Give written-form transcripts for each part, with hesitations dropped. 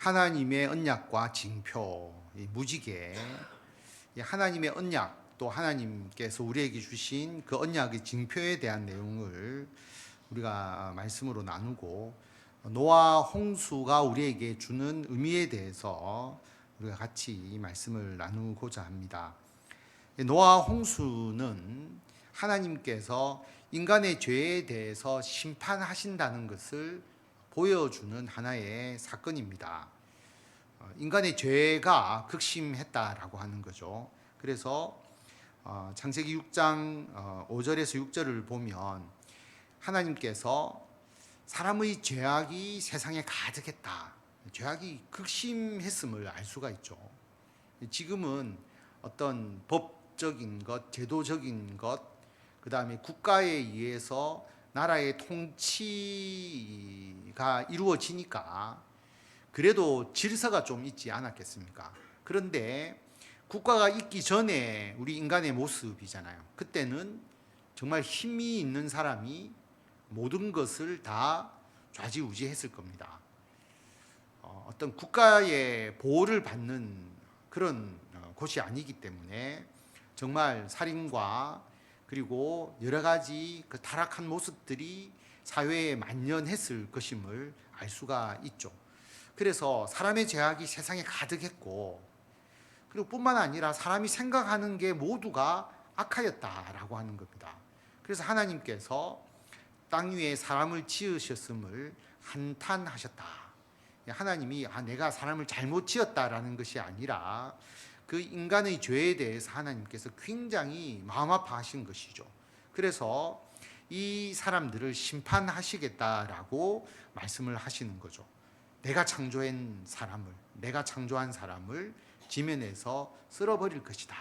하나님의 언약과 징표, 이 무지개, 이 하나님의 언약, 또 하나님께서 우리에게 주신 그 언약의 징표에 대한 내용을 우리가 말씀으로 나누고, 노아 홍수가 우리에게 주는 의미에 대해서 우리가 같이 말씀을 나누고자 합니다. 노아 홍수는 하나님께서 인간의 죄에 대해서 심판하신다는 것을 보여주는 하나의 사건입니다. 인간의 죄가 극심했다라고 하는 거죠. 그래서 창세기 6장 5절에서 6절을 보면 하나님께서 사람의 죄악이 세상에 가득했다, 죄악이 극심했음을 알 수가 있죠. 지금은 어떤 법적인 것, 제도적인 것, 그 다음에 국가에 의해서 나라의 통치가 이루어지니까 그래도 질서가 좀 있지 않았겠습니까? 그런데 국가가 있기 전에 우리 인간의 모습이잖아요. 그때는 정말 힘이 있는 사람이 모든 것을 다 좌지우지했을 겁니다. 어떤 국가의 보호를 받는 그런 곳이 아니기 때문에 정말 살인과 그리고 여러 가지 그 타락한 모습들이 사회에 만연했을 것임을 알 수가 있죠. 그래서 사람의 죄악이 세상에 가득했고, 그리고 뿐만 아니라 사람이 생각하는 게 모두가 악하였다라고 하는 겁니다. 그래서 하나님께서 땅 위에 사람을 지으셨음을 한탄하셨다. 하나님이 내가 사람을 잘못 지었다라는 것이 아니라 그 인간의 죄에 대해서 하나님께서 굉장히 마음 아파하신 것이죠. 그래서 이 사람들을 심판하시겠다라고 말씀을 하시는 거죠. 내가 창조한 사람을 지면에서 쓸어버릴 것이다.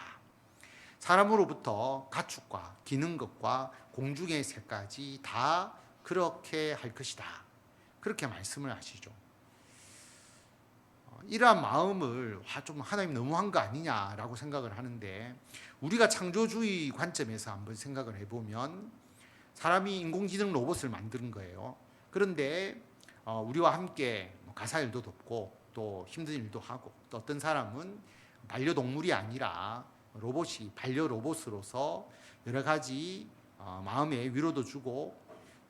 사람으로부터 가축과 기는 것과 공중의 새까지 다 그렇게 할 것이다. 그렇게 말씀을 하시죠. 이러한 마음을 좀 하나님 너무한 거 아니냐라고 생각을 하는데, 우리가 창조주의 관점에서 한번 생각을 해보면 사람이 인공지능 로봇을 만드는 거예요. 그런데 우리와 함께 가사일도 돕고 또 힘든 일도 하고, 또 어떤 사람은 반려동물이 아니라 로봇이 반려 로봇으로서 여러 가지 마음의 위로도 주고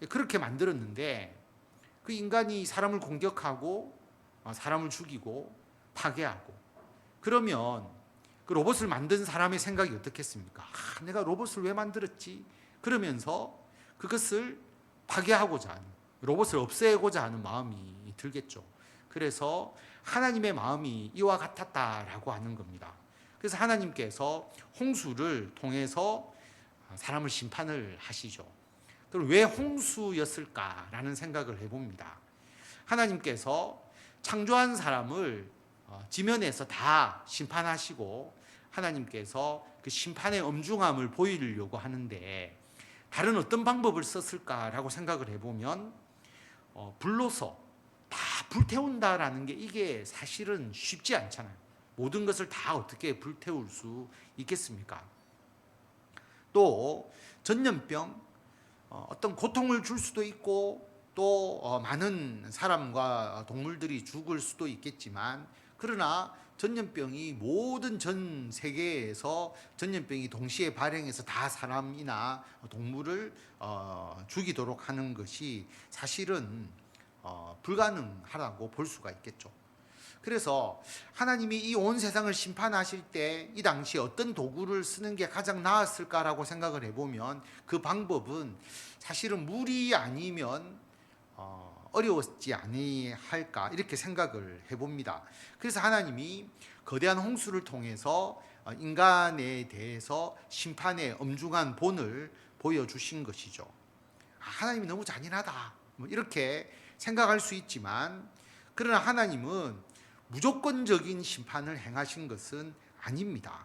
그렇게 만들었는데, 그 인간이 사람을 공격하고 사람을 죽이고 파괴하고, 그러면 그 로봇을 만든 사람의 생각이 어떻겠습니까? 내가 로봇을 왜 만들었지? 그러면서 그것을 파괴하고자 하는, 로봇을 없애고자 하는 마음이 들겠죠. 그래서 하나님의 마음이 이와 같았다라고 하는 겁니다. 그래서 하나님께서 홍수를 통해서 사람을 심판을 하시죠. 그럼 왜 홍수였을까라는 생각을 해봅니다. 하나님께서 창조한 사람을 지면에서 다 심판하시고, 하나님께서 그 심판의 엄중함을 보이려고 하는데 다른 어떤 방법을 썼을까라고 생각을 해보면 불로서 다 불태운다라는 게 이게 사실은 쉽지 않잖아요. 모든 것을 다 어떻게 불태울 수 있겠습니까? 또 전염병, 어떤 고통을 줄 수도 있고 또 많은 사람과 동물들이 죽을 수도 있겠지만, 그러나 전염병이 모든 전 세계에서 전염병이 동시에 발행해서 다 사람이나 동물을 죽이도록 하는 것이 사실은 불가능하다고 볼 수가 있겠죠. 그래서 하나님이 이 온 세상을 심판하실 때 이 당시에 어떤 도구를 쓰는 게 가장 나았을까라고 생각을 해보면 그 방법은 사실은 물이 아니면 어려웠지 아니할까, 이렇게 생각을 해봅니다. 그래서 하나님이 거대한 홍수를 통해서 인간에 대해서 심판의 엄중한 본을 보여주신 것이죠. 하나님이 너무 잔인하다, 이렇게 생각할 수 있지만, 그러나 하나님은 무조건적인 심판을 행하신 것은 아닙니다.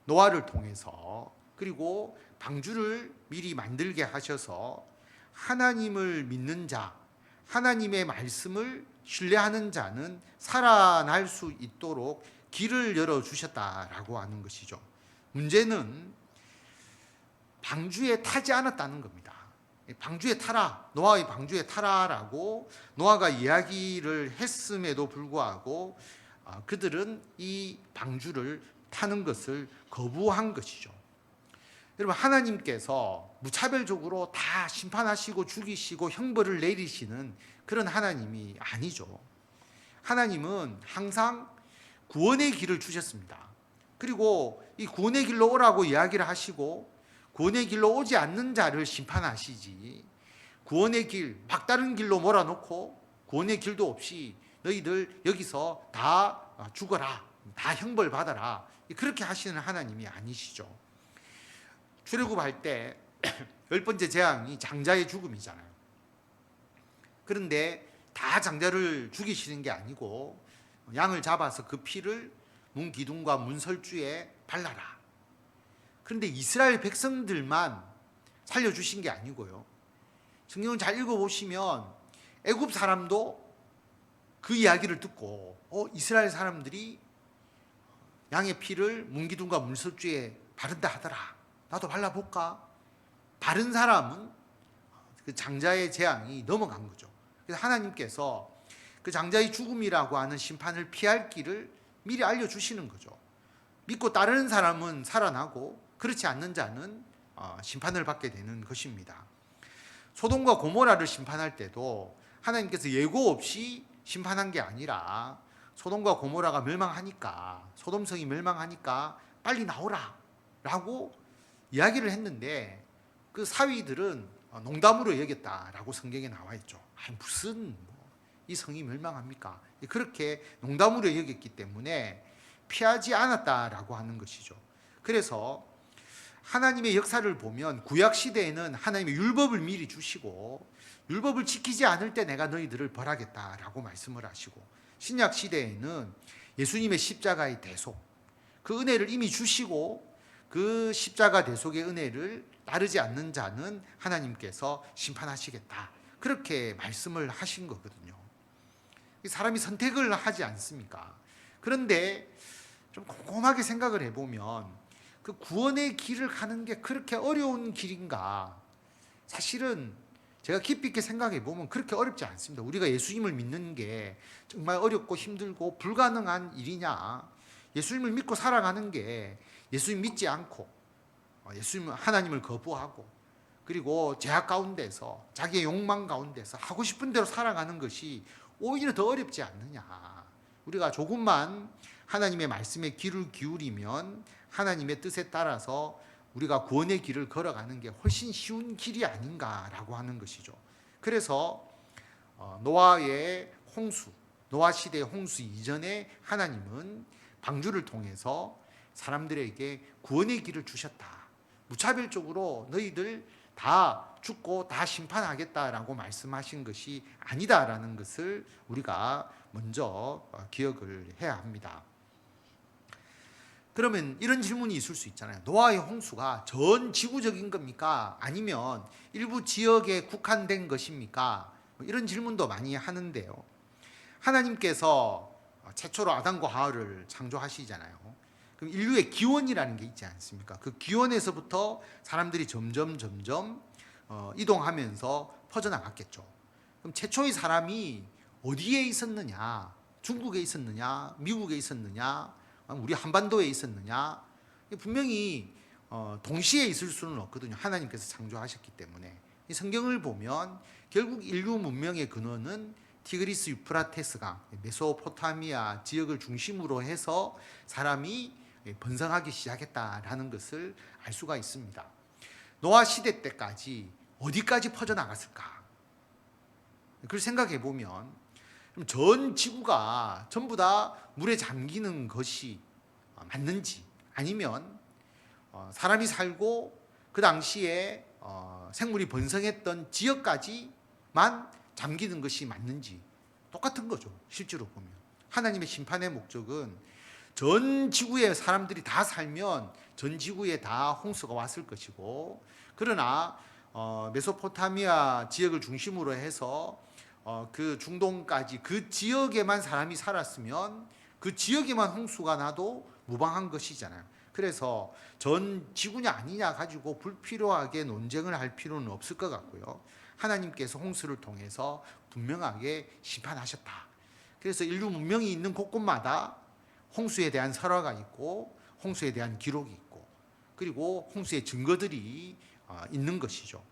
노아를 통해서, 그리고 방주를 미리 만들게 하셔서 하나님을 믿는 자, 하나님의 말씀을 신뢰하는 자는 살아날 수 있도록 길을 열어주셨다라고 하는 것이죠. 문제는 방주에 타지 않았다는 겁니다. 방주에 타라, 노아의 방주에 타라라고 노아가 이야기를 했음에도 불구하고 그들은 이 방주를 타는 것을 거부한 것이죠. 여러분, 하나님께서 무차별적으로 다 심판하시고 죽이시고 형벌을 내리시는 그런 하나님이 아니죠. 하나님은 항상 구원의 길을 주셨습니다. 그리고 이 구원의 길로 오라고 이야기를 하시고 구원의 길로 오지 않는 자를 심판하시지, 구원의 길, 막다른 길로 몰아놓고 구원의 길도 없이 너희들 여기서 다 죽어라, 다 형벌 받아라, 그렇게 하시는 하나님이 아니시죠. 출애굽할 때 10번째 재앙이 장자의 죽음이잖아요. 그런데 다 장자를 죽이시는 게 아니고 양을 잡아서 그 피를 문 기둥과 문설주에 발라라. 그런데 이스라엘 백성들만 살려주신 게 아니고요. 성경을 잘 읽어보시면 애굽 사람도 그 이야기를 듣고 이스라엘 사람들이 양의 피를 문기둥과 문설주에 바른다 하더라. 나도 발라볼까? 바른 사람은 그 장자의 재앙이 넘어간 거죠. 그래서 하나님께서 그 장자의 죽음이라고 하는 심판을 피할 길을 미리 알려주시는 거죠. 믿고 따르는 사람은 살아나고 그렇지 않는 자는 심판을 받게 되는 것입니다. 소돔과 고모라를 심판할 때도 하나님께서 예고 없이 심판한 게 아니라 소돔과 고모라가 멸망하니까, 소돔성이 멸망하니까 빨리 나오라 라고 이야기를 했는데 그 사위들은 농담으로 여겼다라고 성경에 나와 있죠. 무슨 이 성이 멸망합니까? 그렇게 농담으로 여겼기 때문에 피하지 않았다라고 하는 것이죠. 그래서 하나님의 역사를 보면 구약 시대에는 하나님의 율법을 미리 주시고 율법을 지키지 않을 때 내가 너희들을 벌하겠다라고 말씀을 하시고, 신약 시대에는 예수님의 십자가의 대속, 그 은혜를 이미 주시고 그 십자가 대속의 은혜를 따르지 않는 자는 하나님께서 심판하시겠다, 그렇게 말씀을 하신 거거든요. 사람이 선택을 하지 않습니까? 그런데 좀 곰곰하게 생각을 해보면 그 구원의 길을 가는 게 그렇게 어려운 길인가? 사실은 제가 깊이 있게 생각해 보면 그렇게 어렵지 않습니다. 우리가 예수님을 믿는 게 정말 어렵고 힘들고 불가능한 일이냐? 예수님을 믿고 살아가는 게 예수님 믿지 않고 예수님 하나님을 거부하고 그리고 죄악 가운데서 자기의 욕망 가운데서 하고 싶은 대로 살아가는 것이 오히려 더 어렵지 않느냐. 우리가 조금만 하나님의 말씀에 귀를 기울이면 하나님의 뜻에 따라서 우리가 구원의 길을 걸어가는 게 훨씬 쉬운 길이 아닌가라고 하는 것이죠. 그래서 노아의 홍수, 노아 시대의 홍수 이전에 하나님은 방주를 통해서 사람들에게 구원의 길을 주셨다. 무차별적으로 너희들 다 죽고 다 심판하겠다라고 말씀하신 것이 아니다라는 것을 우리가 먼저 기억을 해야 합니다. 그러면 이런 질문이 있을 수 있잖아요. 노아의 홍수가 전 지구적인 겁니까? 아니면 일부 지역에 국한된 것입니까? 이런 질문도 많이 하는데요. 하나님께서 최초로 아담과 하와를 창조하시잖아요. 그럼 인류의 기원이라는 게 있지 않습니까? 그 기원에서부터 사람들이 점점 이동하면서 퍼져나갔겠죠. 그럼 최초의 사람이 어디에 있었느냐? 중국에 있었느냐? 미국에 있었느냐? 우리 한반도에 있었느냐? 분명히 동시에 있을 수는 없거든요. 하나님께서 창조하셨기 때문에. 이 성경을 보면 결국 인류 문명의 근원은 티그리스 유프라테스강, 메소포타미아 지역을 중심으로 해서 사람이 번성하기 시작했다라는 것을 알 수가 있습니다. 노아 시대 때까지 어디까지 퍼져나갔을까? 그걸 생각해 보면 전 지구가 전부 다 물에 잠기는 것이 맞는지, 아니면 사람이 살고 그 당시에 생물이 번성했던 지역까지만 잠기는 것이 맞는지 똑같은 거죠. 실제로 보면 하나님의 심판의 목적은 전 지구에 사람들이 다 살면 전 지구에 다 홍수가 왔을 것이고, 그러나 메소포타미아 지역을 중심으로 해서 그 중동까지 그 지역에만 사람이 살았으면 그 지역에만 홍수가 나도 무방한 것이잖아요. 그래서 전 지구냐 아니냐 가지고 불필요하게 논쟁을 할 필요는 없을 것 같고요. 하나님께서 홍수를 통해서 분명하게 심판하셨다. 그래서 인류 문명이 있는 곳곳마다 홍수에 대한 설화가 있고 홍수에 대한 기록이 있고 그리고 홍수의 증거들이 있는 것이죠.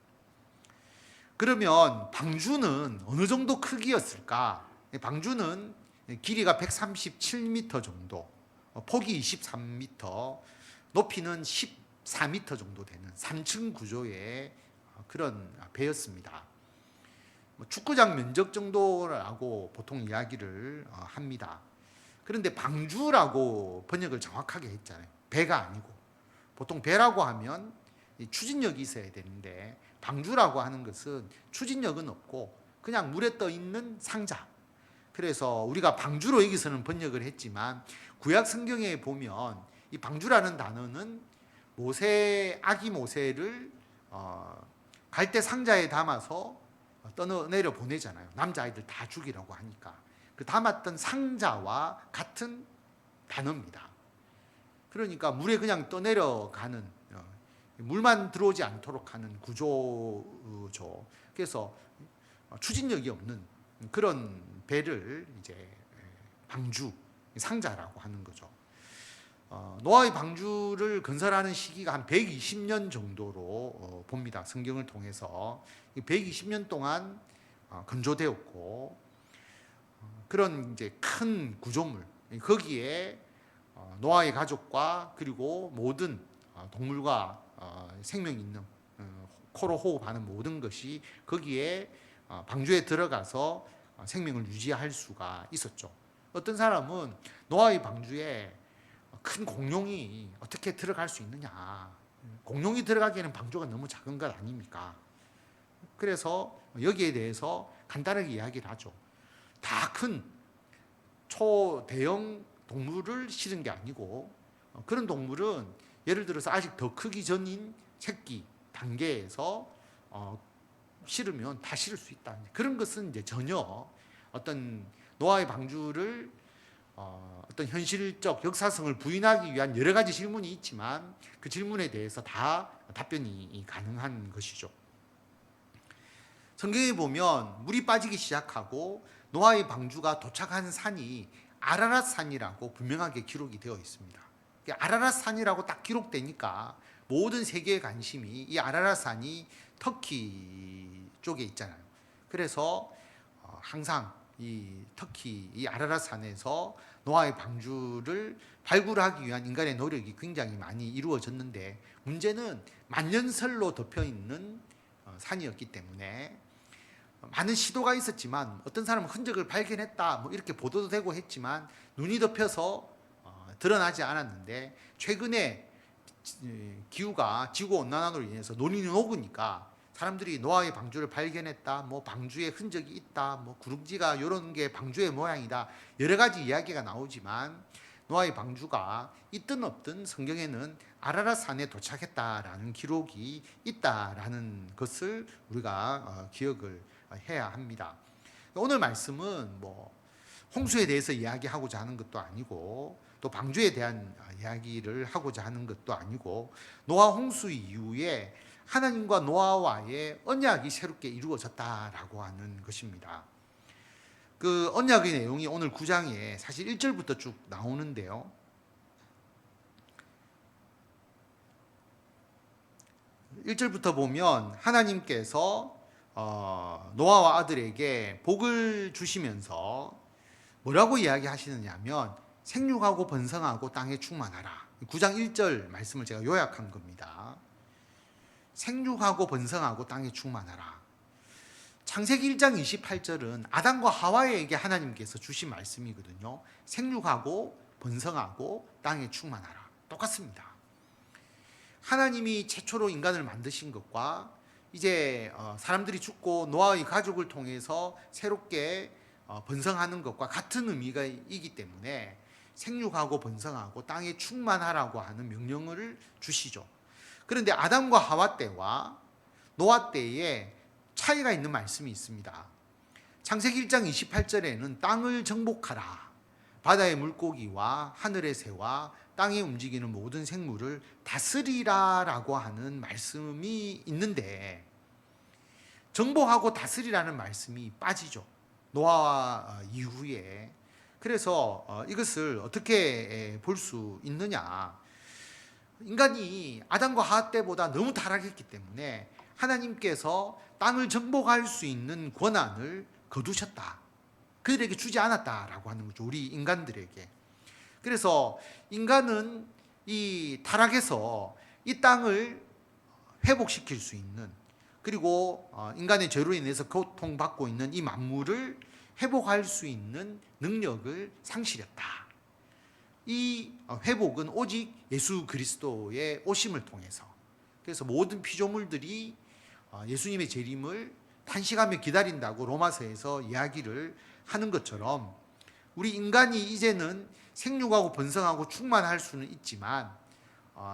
그러면 방주는 어느 정도 크기였을까? 방주는 길이가 137m 정도, 폭이 23m, 높이는 14m 정도 되는 3층 구조의 그런 배였습니다. 축구장 면적 정도라고 보통 이야기를 합니다. 그런데 방주라고 번역을 정확하게 했잖아요. 배가 아니고. 보통 배라고 하면 추진력이 있어야 되는데 방주라고 하는 것은 추진력은 없고 그냥 물에 떠 있는 상자. 그래서 우리가 방주로 여기서는 번역을 했지만 구약 성경에 보면 이 방주라는 단어는 아기 모세를 갈대 상자에 담아서 떠내려 보내잖아요. 남자아이들 다 죽이라고 하니까. 그 담았던 상자와 같은 단어입니다. 그러니까 물에 그냥 떠내려가는 물만 들어오지 않도록 하는 구조죠. 그래서 추진력이 없는 그런 배를 이제 방주, 상자라고 하는 거죠. 노아의 방주를 건설하는 시기가 한 120년 정도로 봅니다. 성경을 통해서 120년 동안 건조되었고 그런 이제 큰 구조물 거기에 노아의 가족과 그리고 모든 동물과 생명 있는 코로 호흡하는 모든 것이 거기에 방주에 들어가서 생명을 유지할 수가 있었죠. 어떤 사람은 노아의 방주에 큰 공룡이 어떻게 들어갈 수 있느냐. 공룡이 들어가기에는 방주가 너무 작은 것 아닙니까? 그래서 여기에 대해서 간단하게 이야기를 하죠. 다 큰 초대형 동물을 실은 게 아니고 그런 동물은 예를 들어서 아직 더 크기 전인 새끼 단계에서 실으면 다 실을 수 있다. 그런 것은 이제 전혀 어떤 노아의 방주를 어떤 현실적 역사성을 부인하기 위한 여러 가지 질문이 있지만 그 질문에 대해서 다 답변이 가능한 것이죠. 성경에 보면 물이 빠지기 시작하고 노아의 방주가 도착한 산이 아라랏 산이라고 분명하게 기록이 되어 있습니다. 아라랏 산이라고 딱 기록되니까 모든 세계의 관심이 이 아라랏 산이 터키 쪽에 있잖아요. 그래서 항상 이 터키 이 아라랏 산에서 노아의 방주를 발굴하기 위한 인간의 노력이 굉장히 많이 이루어졌는데 문제는 만년설로 덮여 있는 산이었기 때문에 많은 시도가 있었지만 어떤 사람은 흔적을 발견했다 뭐 이렇게 보도도 되고 했지만 눈이 덮여서 드러나지 않았는데 최근에 기후가 지구온난화로 인해서 논이 녹으니까 사람들이 노아의 방주를 발견했다, 뭐 방주에 흔적이 있다, 뭐 구릉지가 이런 게 방주의 모양이다 여러 가지 이야기가 나오지만 노아의 방주가 있든 없든 성경에는 아라랏 산에 도착했다라는 기록이 있다라는 것을 우리가 기억을 해야 합니다. 오늘 말씀은 뭐 홍수에 대해서 이야기하고자 하는 것도 아니고 또 방주에 대한 이야기를 하고자 하는 것도 아니고 노아 홍수 이후에 하나님과 노아와의 언약이 새롭게 이루어졌다라고 하는 것입니다. 그 언약의 내용이 오늘 9장에 사실 1절부터 쭉 나오는데요. 1절부터 보면 하나님께서 노아와 아들에게 복을 주시면서 뭐라고 이야기하시느냐 하면 생육하고 번성하고 땅에 충만하라. 9장 1절 말씀을 제가 요약한 겁니다. 생육하고 번성하고 땅에 충만하라. 창세기 1장 28절은 아담과 하와에게 하나님께서 주신 말씀이거든요. 생육하고 번성하고 땅에 충만하라. 똑같습니다. 하나님이 최초로 인간을 만드신 것과 이제 사람들이 죽고 노아의 가족을 통해서 새롭게 번성하는 것과 같은 의미가 있기 때문에 생육하고 번성하고 땅에 충만하라고 하는 명령을 주시죠. 그런데 아담과 하와 때와 노아 때에 차이가 있는 말씀이 있습니다. 창세기 1장 28절에는 땅을 정복하라, 바다의 물고기와 하늘의 새와 땅에 움직이는 모든 생물을 다스리라라고 하는 말씀이 있는데 정복하고 다스리라는 말씀이 빠지죠. 노아 이후에. 그래서 이것을 어떻게 볼 수 있느냐. 인간이 아담과 하와 때보다 너무 타락했기 때문에 하나님께서 땅을 정복할 수 있는 권한을 거두셨다. 그들에게 주지 않았다라고 하는 거죠. 우리 인간들에게. 그래서 인간은 이 타락에서 이 땅을 회복시킬 수 있는, 그리고 인간의 죄로 인해서 고통받고 있는 이 만물을 회복할 수 있는 능력을 상실했다. 이 회복은 오직 예수 그리스도의 오심을 통해서, 그래서 모든 피조물들이 예수님의 재림을 탄식하며 기다린다고 로마서에서 이야기를 하는 것처럼 우리 인간이 이제는 생육하고 번성하고 충만할 수는 있지만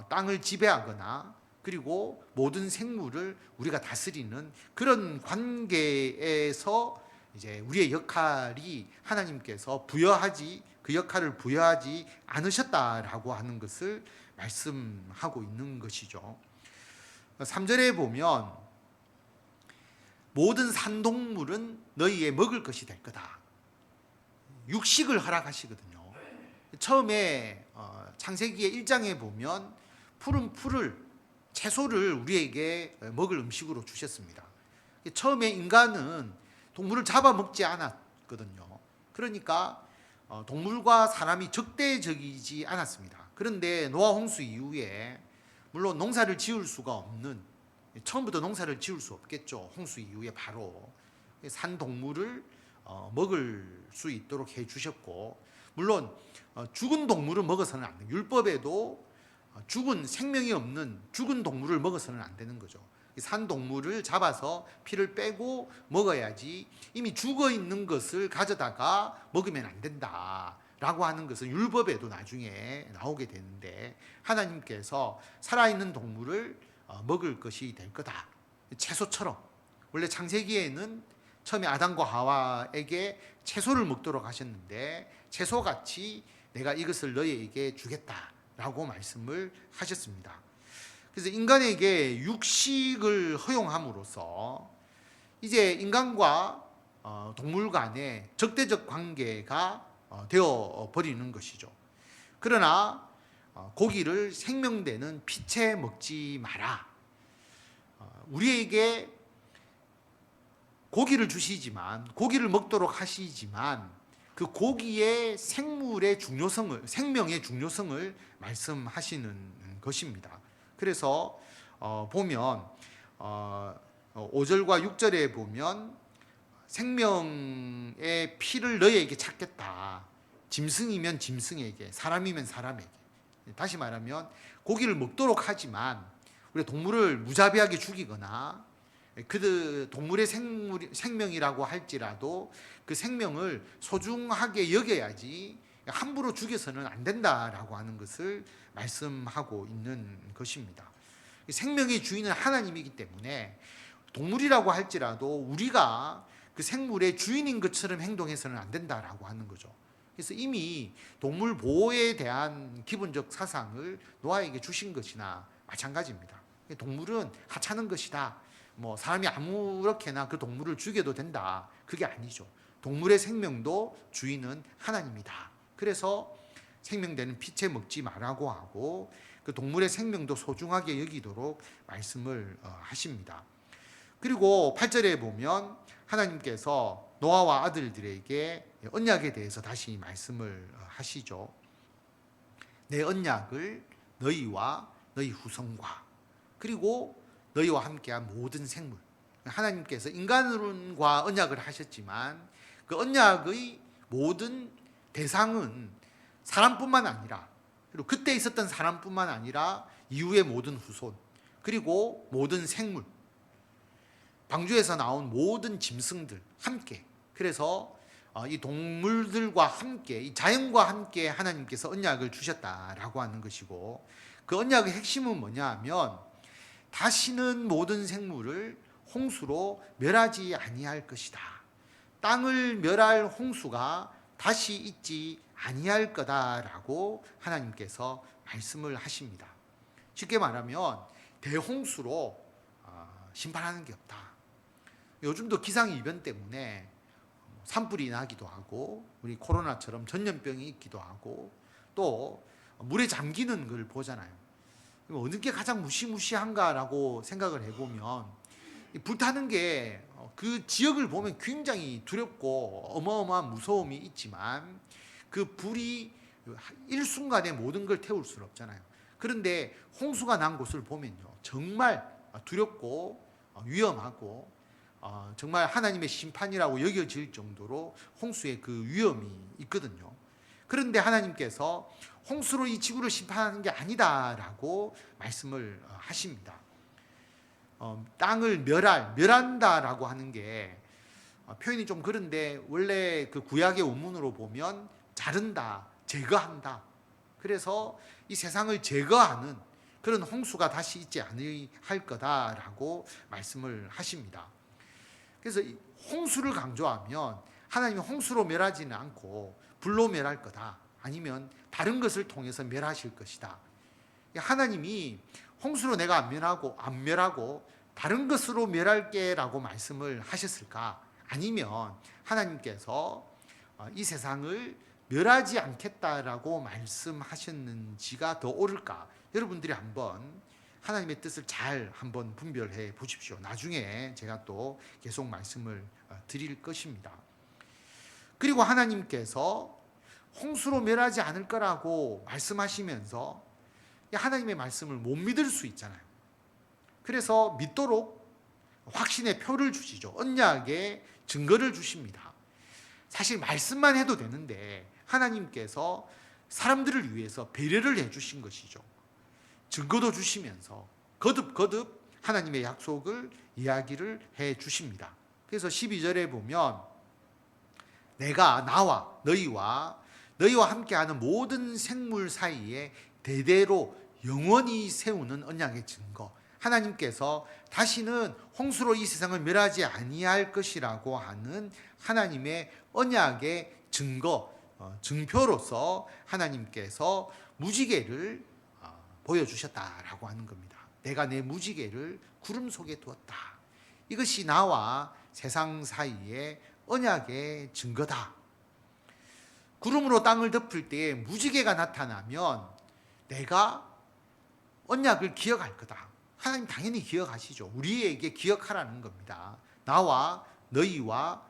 땅을 지배하거나 그리고 모든 생물을 우리가 다스리는 그런 관계에서 이제 우리의 역할이 하나님께서 그 역할을 부여하지 않으셨다라고 하는 것을 말씀하고 있는 것이죠. 3절에 보면 모든 산동물은 너희의 먹을 것이 될 거다. 육식을 허락하시거든요. 처음에 창세기의 1장에 보면 푸른 풀을, 채소를 우리에게 먹을 음식으로 주셨습니다. 처음에 인간은 동물을 잡아먹지 않았거든요. 그러니까 동물과 사람이 적대적이지 않았습니다. 그런데 노아 홍수 이후에 물론 농사를 지을 수가 없는, 처음부터 농사를 지을 수 없겠죠. 홍수 이후에 바로 산 동물을 먹을 수 있도록 해주셨고, 물론 죽은 동물을 먹어서는 안 돼요. 율법에도 죽은, 생명이 없는 죽은 동물을 먹어서는 안 되는 거죠. 산 동물을 잡아서 피를 빼고 먹어야지, 이미 죽어 있는 것을 가져다가 먹으면 안 된다라고 하는 것은 율법에도 나중에 나오게 되는데, 하나님께서 살아있는 동물을 먹을 것이 될 거다. 채소처럼. 원래 창세기에는 처음에 아담과 하와에게 채소를 먹도록 하셨는데 채소같이 내가 이것을 너희에게 주겠다라고 말씀을 하셨습니다. 그래서 인간에게 육식을 허용함으로써 이제 인간과 동물 간의 적대적 관계가 되어 버리는 것이죠. 그러나 고기를 생명되는 피채 먹지 마라. 우리에게 고기를 주시지만, 고기를 먹도록 하시지만 그 고기의 생물의 중요성을, 생명의 중요성을 말씀하시는 것입니다. 그래서 보면 5절과 6절에 보면 생명의 피를 너희에게 찾겠다. 짐승이면 짐승에게, 사람이면 사람에게. 다시 말하면 고기를 먹도록 하지만 우리 동물을 무자비하게 죽이거나 그 동물의 생명이라고 할지라도 그 생명을 소중하게 여겨야지 함부로 죽여서는 안 된다라고 하는 것을 말씀하고 있는 것입니다. 생명의 주인은 하나님이기 때문에 동물이라고 할지라도 우리가 그 생물의 주인인 것처럼 행동해서는 안 된다라고 하는 거죠. 그래서 이미 동물 보호에 대한 기본적 사상을 노아에게 주신 것이나 마찬가지입니다. 동물은 하찮은 것이다. 사람이 아무렇게나 그 동물을 죽여도 된다. 그게 아니죠. 동물의 생명도 주인은 하나님이다. 그래서 생명되는 피채 먹지 말라고 하고 그 동물의 생명도 소중하게 여기도록 말씀을 하십니다. 그리고 8절에 보면 하나님께서 노아와 아들들에게 언약에 대해서 다시 말씀을 하시죠. 내 언약을 너희와 너희 후손과 그리고 너희와 함께한 모든 생물, 하나님께서 인간과 언약을 하셨지만 그 언약의 모든 대상은 사람뿐만 아니라, 그리고 그때 있었던 사람뿐만 아니라 이후의 모든 후손, 그리고 모든 생물, 방주에서 나온 모든 짐승들 함께, 그래서 이 동물들과 함께, 이 자연과 함께 하나님께서 언약을 주셨다라고 하는 것이고, 그 언약의 핵심은 뭐냐 하면 다시는 모든 생물을 홍수로 멸하지 아니할 것이다. 땅을 멸할 홍수가 다시 있지 아니할 거다라고 하나님께서 말씀을 하십니다. 쉽게 말하면 대홍수로 심판하는 게 없다. 요즘도 기상이변 때문에 산불이 나기도 하고 우리 코로나처럼 전염병이 있기도 하고 또 물에 잠기는 걸 보잖아요. 어느 게 가장 무시무시한가라고 생각을 해보면 불타는 게 그 지역을 보면 굉장히 두렵고 어마어마한 무서움이 있지만 그 불이 일순간에 모든 걸 태울 수는 없잖아요. 그런데 홍수가 난 곳을 보면요, 정말 두렵고 위험하고 정말 하나님의 심판이라고 여겨질 정도로 홍수의 그 위험이 있거든요. 그런데 하나님께서 홍수로 이 지구를 심판하는 게 아니다라고 말씀을 하십니다. 땅을 멸한다라고 하는 게 표현이 좀 그런데 원래 그 구약의 원문으로 보면 자른다, 제거한다. 그래서 이 세상을 제거하는 그런 홍수가 다시 있지 않을 거다라고 말씀을 하십니다. 그래서 홍수를 강조하면 하나님이 홍수로 멸하지는 않고 불로 멸할 거다. 아니면 다른 것을 통해서 멸하실 것이다. 하나님이 홍수로 내가 안 멸하고 다른 것으로 멸할게라고 말씀을 하셨을까? 아니면 하나님께서 이 세상을 멸하지 않겠다라고 말씀하셨는지가 더 옳을까? 여러분들이 한번 하나님의 뜻을 잘 한번 분별해 보십시오. 나중에 제가 또 계속 말씀을 드릴 것입니다. 그리고 하나님께서 홍수로 멸하지 않을 거라고 말씀하시면서 하나님의 말씀을 못 믿을 수 있잖아요. 그래서 믿도록 확신의 표를 주시죠. 언약의 증거를 주십니다. 사실 말씀만 해도 되는데 하나님께서 사람들을 위해서 배려를 해주신 것이죠. 증거도 주시면서 거듭 하나님의 약속을 이야기를 해 주십니다. 그래서 12절에 보면 내가 나와 너희와 함께하는 모든 생물 사이에 대대로 영원히 세우는 언약의 증거, 하나님께서 다시는 홍수로 이 세상을 멸하지 아니할 것이라고 하는 하나님의 언약의 증거, 증표로서 하나님께서 무지개를 보여주셨다라고 하는 겁니다. 내가 내 무지개를 구름 속에 두었다. 이것이 나와 세상 사이의 언약의 증거다. 구름으로 땅을 덮을 때에 무지개가 나타나면 내가 언약을 기억할 거다. 하나님 당연히 기억하시죠. 우리에게 기억하라는 겁니다. 나와 너희와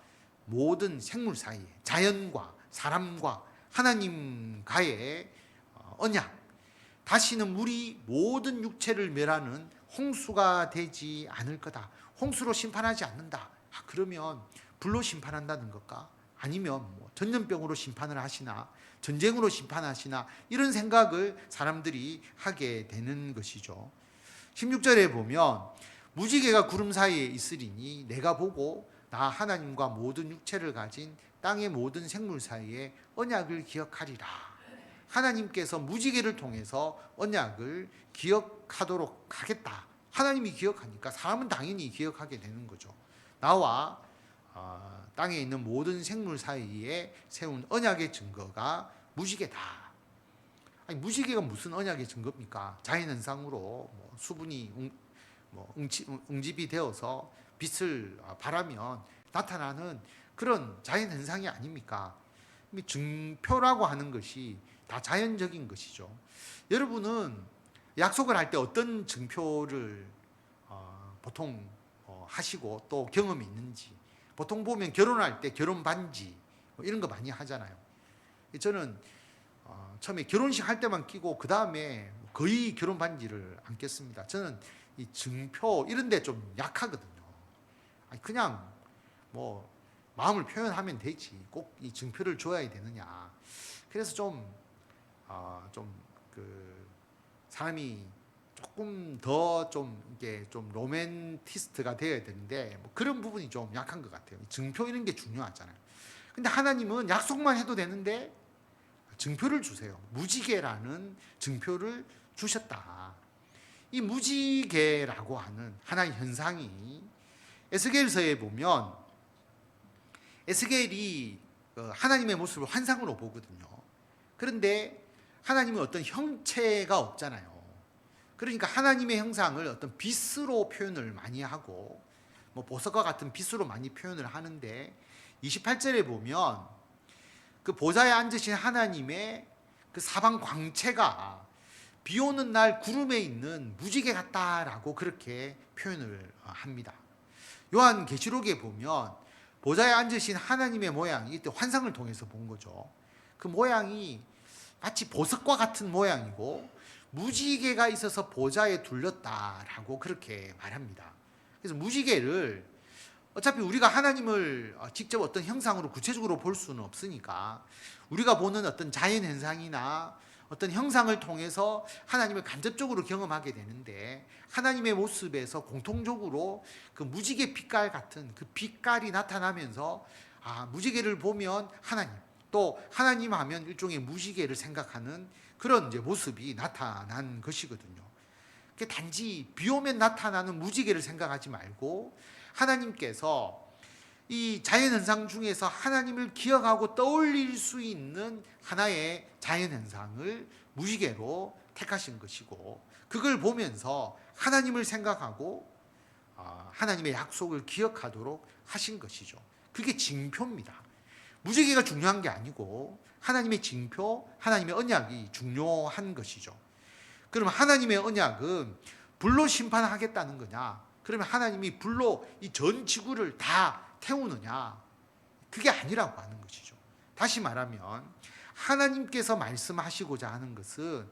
모든 생물 사이에, 자연과 사람과 하나님과의 언약, 다시는 물이 모든 육체를 멸하는 홍수가 되지 않을 거다. 홍수로 심판하지 않는다. 그러면 불로 심판한다는 것과 아니면 전염병으로 심판을 하시나 전쟁으로 심판하시나 이런 생각을 사람들이 하게 되는 것이죠. 16절에 보면 무지개가 구름 사이에 있으리니 내가 보고 나 하나님과 모든 육체를 가진 땅의 모든 생물 사이에 언약을 기억하리라. 하나님께서 무지개를 통해서 언약을 기억하도록 하겠다. 하나님이 기억하니까 사람은 당연히 기억하게 되는 거죠. 나와 땅에 있는 모든 생물 사이에 세운 언약의 증거가 무지개다. 아니, 무지개가 무슨 언약의 증거입니까? 자연현상으로 수분이 응집이 되어서 빛을 발하면 나타나는 그런 자연현상이 아닙니까? 증표라고 하는 것이 다 자연적인 것이죠. 여러분은 약속을 할 때 어떤 증표를 보통 하시고 또 경험이 있는지, 보통 보면 결혼할 때 결혼 반지 이런 거 많이 하잖아요. 저는 처음에 결혼식 할 때만 끼고 그 다음에 거의 결혼 반지를 안 꼈습니다. 저는 이 증표 이런 데 좀 약하거든요. 그냥 마음을 표현하면 되지 꼭 이 증표를 줘야 되느냐. 그래서 사람이 조금 더 이게 로맨티스트가 되어야 되는데 그런 부분이 좀 약한 것 같아요. 증표 이런 게 중요하잖아요. 근데 하나님은 약속만 해도 되는데 증표를 주세요. 무지개라는 증표를 주셨다. 이 무지개라고 하는 하나의 현상이 에스겔서에 보면 에스겔이 하나님의 모습을 환상으로 보거든요. 그런데 하나님은 어떤 형체가 없잖아요. 그러니까 하나님의 형상을 어떤 빛으로 표현을 많이 하고 뭐 보석과 같은 빛으로 많이 표현을 하는데 28절에 보면 그 보좌에 앉으신 하나님의 그 사방 광채가 비 오는 날 구름에 있는 무지개 같다라고 그렇게 표현을 합니다. 요한계시록에 보면 보좌에 앉으신 하나님의 모양이 이때 환상을 통해서 본 거죠. 그 모양이 마치 보석과 같은 모양이고 무지개가 있어서 보좌에 둘렸다라고 그렇게 말합니다. 그래서 무지개를 어차피 우리가 하나님을 직접 어떤 형상으로 구체적으로 볼 수는 없으니까 우리가 보는 어떤 자연 현상이나 어떤 형상을 통해서 하나님을 간접적으로 경험하게 되는데 하나님의 모습에서 공통적으로 그 무지개 빛깔 같은 그 빛깔이 나타나면서 무지개를 보면 하나님, 또 하나님 하면 일종의 무지개를 생각하는 그런 이제 모습이 나타난 것이거든요. 단지 비 오면 나타나는 무지개를 생각하지 말고 하나님께서 이 자연현상 중에서 하나님을 기억하고 떠올릴 수 있는 하나의 자연현상을 무지개로 택하신 것이고 그걸 보면서 하나님을 생각하고 하나님의 약속을 기억하도록 하신 것이죠. 그게 징표입니다. 무지개가 중요한 게 아니고 하나님의 징표, 하나님의 언약이 중요한 것이죠. 그러면 하나님의 언약은 불로 심판하겠다는 거냐? 그러면 하나님이 불로 이 전 지구를 다 태우느냐? 그게 아니라고 하는 것이죠. 다시 말하면 하나님께서 말씀하시고자 하는 것은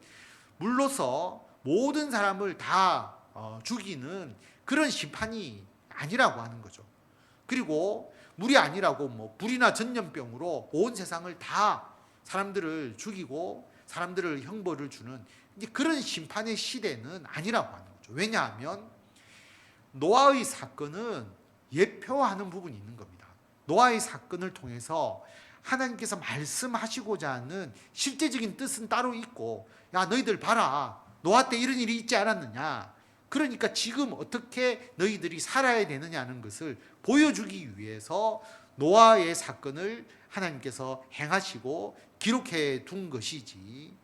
물로서 모든 사람을 다 죽이는 그런 심판이 아니라고 하는 거죠. 그리고 물이 아니라고 뭐 불이나 전염병으로 온 세상을 다 사람들을 죽이고 사람들을 형벌을 주는 그런 심판의 시대는 아니라고 하는 거죠. 왜냐하면 노아의 사건은 예표하는 부분이 있는 겁니다. 노아의 사건을 통해서 하나님께서 말씀하시고자 하는 실제적인 뜻은 따로 있고, 야 너희들 봐라, 노아 때 이런 일이 있지 않았느냐, 그러니까 지금 어떻게 너희들이 살아야 되느냐는 것을 보여주기 위해서 노아의 사건을 하나님께서 행하시고 기록해 둔 것이지,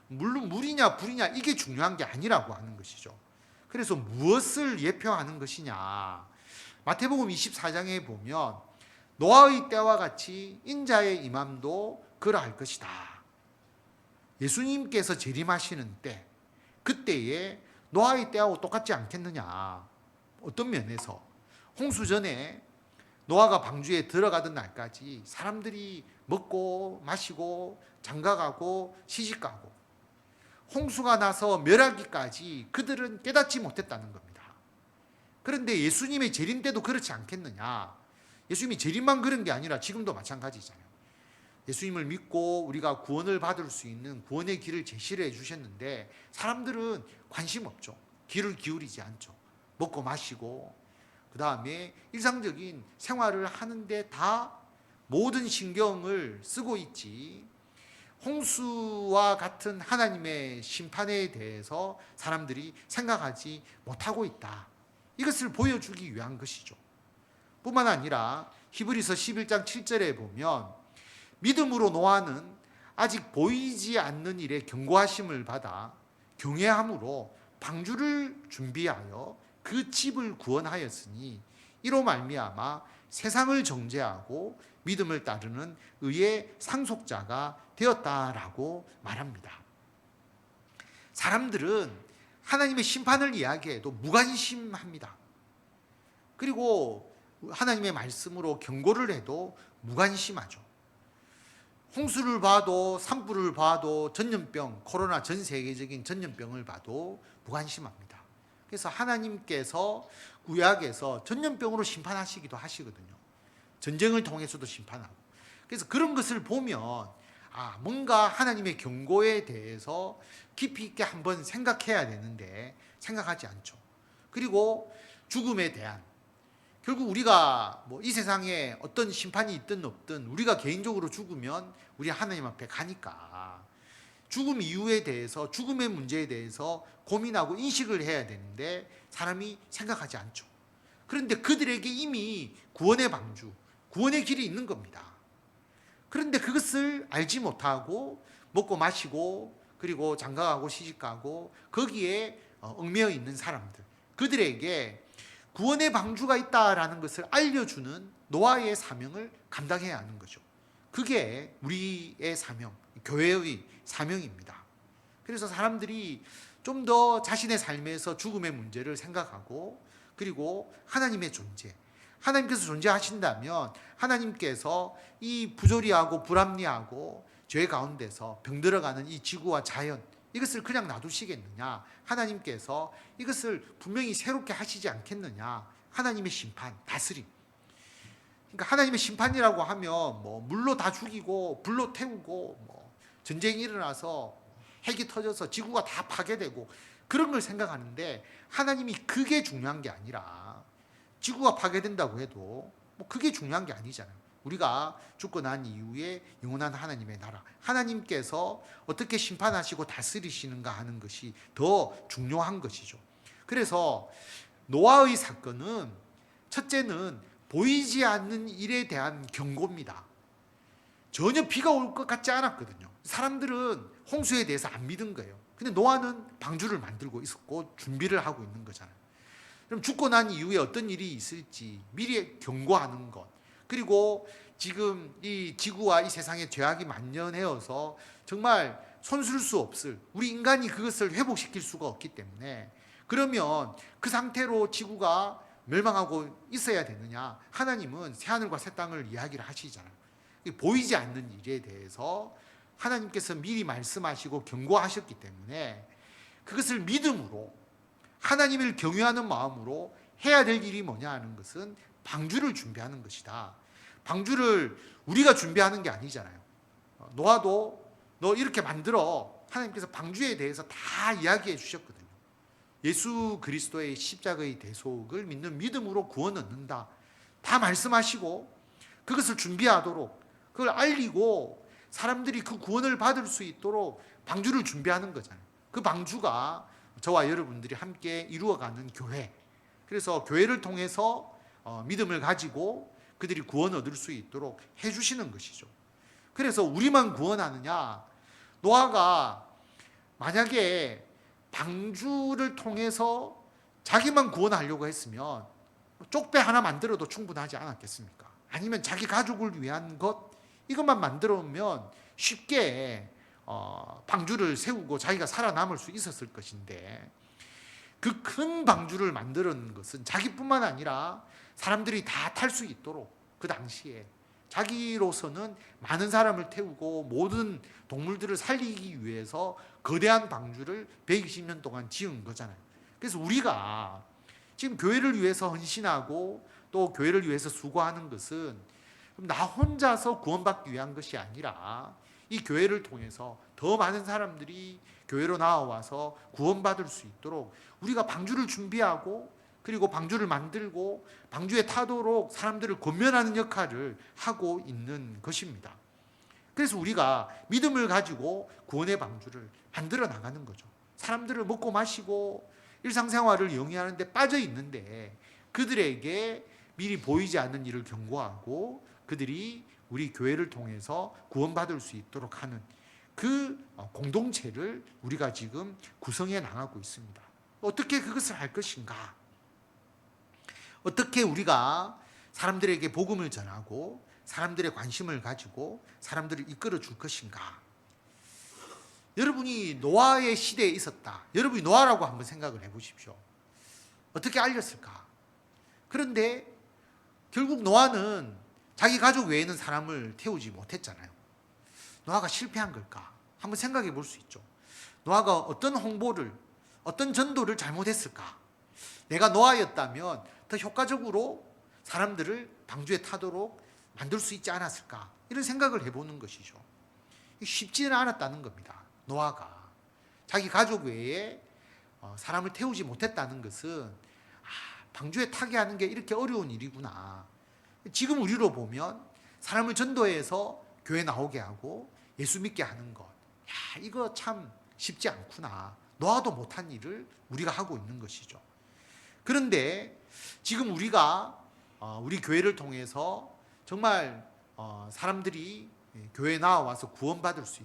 물론 물이냐 불이냐 이게 중요한 게 아니라고 하는 것이죠. 그래서 무엇을 예표하는 것이냐, 마태복음 24장에 보면 노아의 때와 같이 인자의 임함도 그러할 것이다. 예수님께서 재림하시는 때, 그때에 노아의 때하고 똑같지 않겠느냐. 어떤 면에서 홍수 전에 노아가 방주에 들어가던 날까지 사람들이 먹고 마시고 장가가고 시집가고, 홍수가 나서 멸하기까지 그들은 깨닫지 못했다는 겁니다. 그런데 예수님의 재림 때도 그렇지 않겠느냐. 예수님이 재림만 그런 게 아니라 지금도 마찬가지잖아요. 예수님을 믿고 우리가 구원을 받을 수 있는 구원의 길을 제시를 해주셨는데 사람들은 관심 없죠. 귀를 기울이지 않죠. 먹고 마시고 그 다음에 일상적인 생활을 하는데 다 모든 신경을 쓰고 있지, 홍수와 같은 하나님의 심판에 대해서 사람들이 생각하지 못하고 있다. 이것을 보여주기 위한 것이죠. 뿐만 아니라 히브리서 11장 7절에 보면 믿음으로 노아는 아직 보이지 않는 일에 경고하심을 받아 경외함으로 방주를 준비하여 그 집을 구원하였으니 이로 말미암아 세상을 정죄하고 믿음을 따르는 의의 상속자가 되었다라고 말합니다. 사람들은 하나님의 심판을 이야기해도 무관심합니다. 그리고 하나님의 말씀으로 경고를 해도 무관심하죠. 홍수를 봐도 산불을 봐도 전염병, 코로나 전 세계적인 전염병을 봐도 무관심합니다. 그래서 하나님께서 구약에서 전염병으로 심판하시기도 하시거든요. 전쟁을 통해서도 심판하고. 그래서 그런 것을 보면 뭔가 하나님의 경고에 대해서 깊이 있게 한번 생각해야 되는데 생각하지 않죠. 그리고 죽음에 대한, 결국 우리가 뭐 이 세상에 어떤 심판이 있든 없든 우리가 개인적으로 죽으면 우리 하나님 앞에 가니까 죽음 이유에 대해서, 죽음의 문제에 대해서 고민하고 인식을 해야 되는데 사람이 생각하지 않죠. 그런데 그들에게 이미 구원의 방주, 구원의 길이 있는 겁니다. 그런데 그것을 알지 못하고 먹고 마시고 그리고 장가가고 시집가고 거기에 얽매여 있는 사람들, 그들에게 구원의 방주가 있다라는 것을 알려주는 노아의 사명을 감당해야 하는 거죠. 그게 우리의 사명, 교회의 사명입니다. 그래서 사람들이 좀 더 자신의 삶에서 죽음의 문제를 생각하고 그리고 하나님의 존재, 하나님께서 존재하신다면 하나님께서 이 부조리하고 불합리하고 죄 가운데서 병들어가는 이 지구와 자연, 이것을 그냥 놔두시겠느냐? 하나님께서 이것을 분명히 새롭게 하시지 않겠느냐? 하나님의 심판, 다스림. 그러니까 하나님의 심판이라고 하면 뭐 물로 다 죽이고 불로 태우고 뭐 전쟁이 일어나서 핵이 터져서 지구가 다 파괴되고 그런 걸 생각하는데, 하나님이 그게 중요한 게 아니라 지구가 파괴된다고 해도 뭐 그게 중요한 게 아니잖아요. 우리가 죽고 난 이후에 영원한 하나님의 나라, 하나님께서 어떻게 심판하시고 다스리시는가 하는 것이 더 중요한 것이죠. 그래서 노아의 사건은 첫째는 보이지 않는 일에 대한 경고입니다. 전혀 비가 올 것 같지 않았거든요. 사람들은 홍수에 대해서 안 믿은 거예요. 근데 노아는 방주를 만들고 있었고 준비를 하고 있는 거잖아요. 그럼 죽고 난 이후에 어떤 일이 있을지 미리 경고하는 것, 그리고 지금 이 지구와 이 세상에 죄악이 만연해서 정말 손쓸 수 없을, 우리 인간이 그것을 회복시킬 수가 없기 때문에, 그러면 그 상태로 지구가 멸망하고 있어야 되느냐? 하나님은 새하늘과 새 땅을 이야기를 하시잖아요. 보이지 않는 일에 대해서 하나님께서 미리 말씀하시고 경고하셨기 때문에 그것을 믿음으로, 하나님을 경외하는 마음으로 해야 될 일이 뭐냐 하는 것은 방주를 준비하는 것이다. 방주를 우리가 준비하는 게 아니잖아요. 노아도 너 이렇게 만들어, 하나님께서 방주에 대해서 다 이야기해 주셨거든요. 예수 그리스도의 십자가의 대속을 믿는 믿음으로 구원 얻는다, 다 말씀하시고 그것을 준비하도록, 그걸 알리고 사람들이 그 구원을 받을 수 있도록 방주를 준비하는 거잖아요. 그 방주가 저와 여러분들이 함께 이루어가는 교회. 그래서 교회를 통해서 믿음을 가지고 그들이 구원 얻을 수 있도록 해주시는 것이죠. 그래서 우리만 구원하느냐? 노아가 만약에 방주를 통해서 자기만 구원하려고 했으면 쪽배 하나 만들어도 충분하지 않았겠습니까? 아니면 자기 가족을 위한 것, 이것만 만들어오면 쉽게 방주를 세우고 자기가 살아남을 수 있었을 것인데, 그 큰 방주를 만드는 것은 자기뿐만 아니라 사람들이 다 탈 수 있도록, 그 당시에 자기로서는 많은 사람을 태우고 모든 동물들을 살리기 위해서 거대한 방주를 120년 동안 지은 거잖아요. 그래서 우리가 지금 교회를 위해서 헌신하고 또 교회를 위해서 수고하는 것은 나 혼자서 구원받기 위한 것이 아니라 이 교회를 통해서 더 많은 사람들이 교회로 나와서 구원받을 수 있도록 우리가 방주를 준비하고, 그리고 방주를 만들고 방주에 타도록 사람들을 권면하는 역할을 하고 있는 것입니다. 그래서 우리가 믿음을 가지고 구원의 방주를 만들어 나가는 거죠. 사람들을 먹고 마시고 일상생활을 영위하는 데 빠져 있는데 그들에게 미리 보이지 않는 일을 경고하고 그들이 우리 교회를 통해서 구원받을 수 있도록 하는 그 공동체를 우리가 지금 구성해 나가고 있습니다. 어떻게 그것을 할 것인가? 어떻게 우리가 사람들에게 복음을 전하고 사람들의 관심을 가지고 사람들을 이끌어 줄 것인가? 여러분이 노아의 시대에 있었다. 여러분이 노아라고 한번 생각을 해보십시오. 어떻게 알렸을까? 그런데 결국 노아는 자기 가족 외에는 사람을 태우지 못했잖아요. 노아가 실패한 걸까? 한번 생각해 볼 수 있죠. 노아가 어떤 홍보를, 어떤 전도를 잘못했을까? 내가 노아였다면 더 효과적으로 사람들을 방주에 타도록 만들 수 있지 않았을까? 이런 생각을 해보는 것이죠. 쉽지는 않았다는 겁니다. 노아가 자기 가족 외에 사람을 태우지 못했다는 것은 방주에 타게 하는 게 이렇게 어려운 일이구나. 지금 우리로 보면 사람을 전도해서 교회 나오게 하고 예수 믿게 하는 것, 이거 참 쉽지 않구나. 노아도 못한 일을 우리가 하고 있는 것이죠. 그런데 지금 우리가 우리 교회를 통해서 정말 사람들이 교회에 나와서 구원받을 수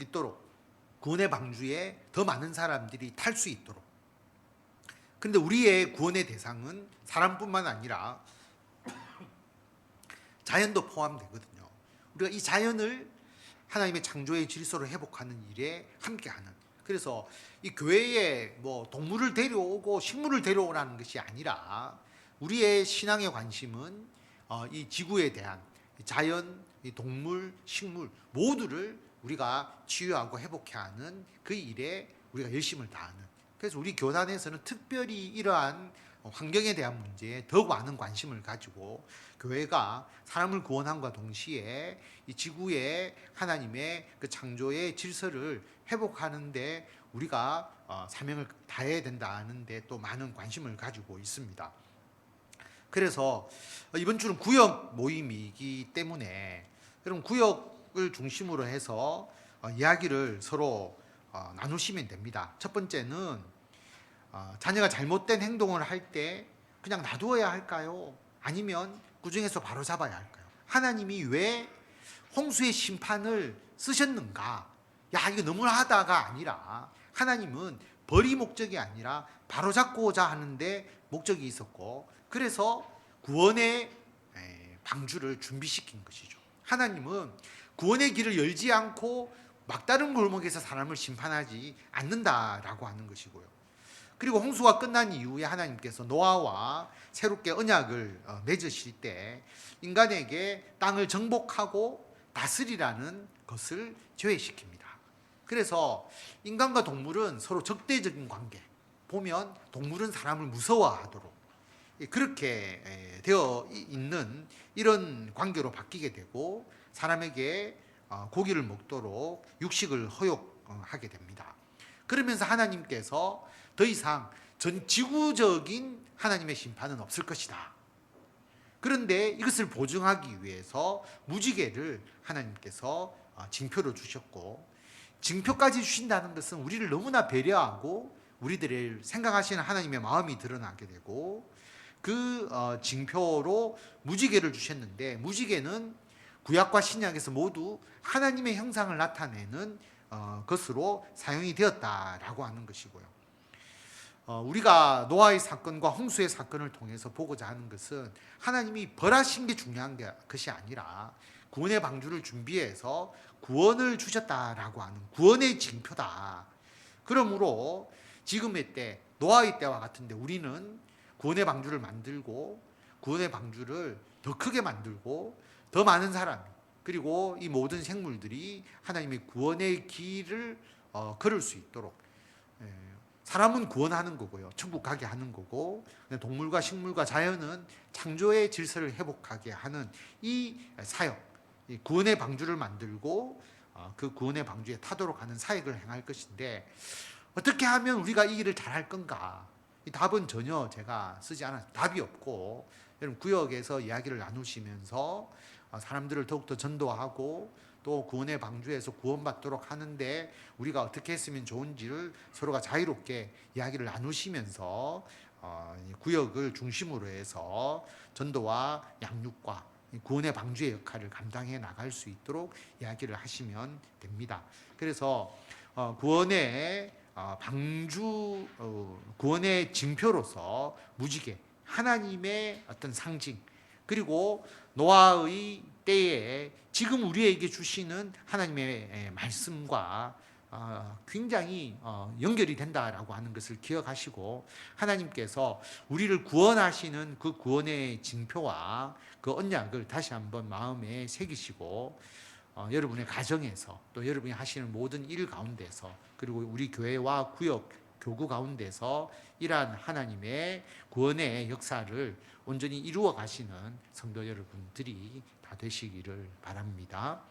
있도록, 구원의 방주에 더 많은 사람들이 탈 수 있도록. 근데 우리의 구원의 대상은 사람뿐만 아니라 자연도 포함되거든요. 우리가 이 자연을 하나님의 창조의 질서로 회복하는 일에 함께하는. 그래서 이 교회에 뭐 동물을 데려오고 식물을 데려오라는 것이 아니라 우리의 신앙의 관심은 이 지구에 대한 자연, 이 동물, 식물 모두를 우리가 치유하고 회복해야 하는 그 일에 우리가 열심을 다하는. 그래서 우리 교단에서는 특별히 이러한 환경에 대한 문제에 더욱 많은 관심을 가지고 교회가 사람을 구원함과 동시에 이 지구의 하나님의 그 창조의 질서를 회복하는데 우리가 사명을 다해야 된다는데 또 많은 관심을 가지고 있습니다. 그래서 이번 주는 구역 모임이기 때문에 여러분 구역을 중심으로 해서 이야기를 서로 나누시면 됩니다. 첫 번째는 자녀가 잘못된 행동을 할 때 그냥 놔두어야 할까요? 아니면 그 중에서 바로 잡아야 할까요? 하나님이 왜 홍수의 심판을 쓰셨는가? 야, 이거 너무하다가 아니라 하나님은 벌이 목적이 아니라 바로 잡고자 하는데 목적이 있었고, 그래서 구원의 방주를 준비시킨 것이죠. 하나님은 구원의 길을 열지 않고 막다른 골목에서 사람을 심판하지 않는다라고 하는 것이고요. 그리고 홍수가 끝난 이후에 하나님께서 노아와 새롭게 언약을 맺으실 때 인간에게 땅을 정복하고 다스리라는 것을 제외시킵니다. 그래서 인간과 동물은 서로 적대적인 관계, 보면 동물은 사람을 무서워하도록 그렇게 되어 있는 이런 관계로 바뀌게 되고 사람에게 고기를 먹도록 육식을 허용하게 됩니다. 그러면서 하나님께서 더 이상 전 지구적인 하나님의 심판은 없을 것이다. 그런데 이것을 보증하기 위해서 무지개를 하나님께서 징표로 주셨고, 징표까지 주신다는 것은 우리를 너무나 배려하고 우리들을 생각하시는 하나님의 마음이 드러나게 되고, 그 징표로 무지개를 주셨는데, 무지개는 구약과 신약에서 모두 하나님의 형상을 나타내는 것으로 사용이 되었다라고 하는 것이고요. 우리가 노아의 사건과 홍수의 사건을 통해서 보고자 하는 것은 하나님이 벌하신 게 중요한 것이 아니라 구원의 방주를 준비해서 구원을 주셨다라고 하는 구원의 징표다. 그러므로 지금의 때, 노아의 때와 같은데 우리는 구원의 방주를 만들고 구원의 방주를 더 크게 만들고 더 많은 사람, 그리고 이 모든 생물들이 하나님의 구원의 길을 걸을 수 있도록, 사람은 구원하는 거고요, 천국 가게 하는 거고, 동물과 식물과 자연은 창조의 질서를 회복하게 하는 이 사역, 이 구원의 방주를 만들고 그 구원의 방주에 타도록 하는 사역을 행할 것인데, 어떻게 하면 우리가 이 일을 잘할 건가? 이 답은 전혀 제가 쓰지 않아서 답이 없고, 여러분 구역에서 이야기를 나누시면서 사람들을 더욱더 전도하고 또 구원의 방주에서 구원받도록 하는데 우리가 어떻게 했으면 좋은지를 서로가 자유롭게 이야기를 나누시면서 구역을 중심으로 해서 전도와 양육과 구원의 방주의 역할을 감당해 나갈 수 있도록 이야기를 하시면 됩니다. 그래서 구원의 방주, 구원의 징표로서 무지개, 하나님의 어떤 상징, 그리고 노아의 때에 지금 우리에게 주시는 하나님의 말씀과 굉장히 연결이 된다라고 하는 것을 기억하시고, 하나님께서 우리를 구원하시는 그 구원의 징표와 그 언약을 다시 한번 마음에 새기시고, 여러분의 가정에서 또 여러분이 하시는 모든 일 가운데서, 그리고 우리 교회와 구역 교구 가운데서 이러한 하나님의 구원의 역사를 온전히 이루어 가시는 성도 여러분들이 다 되시기를 바랍니다.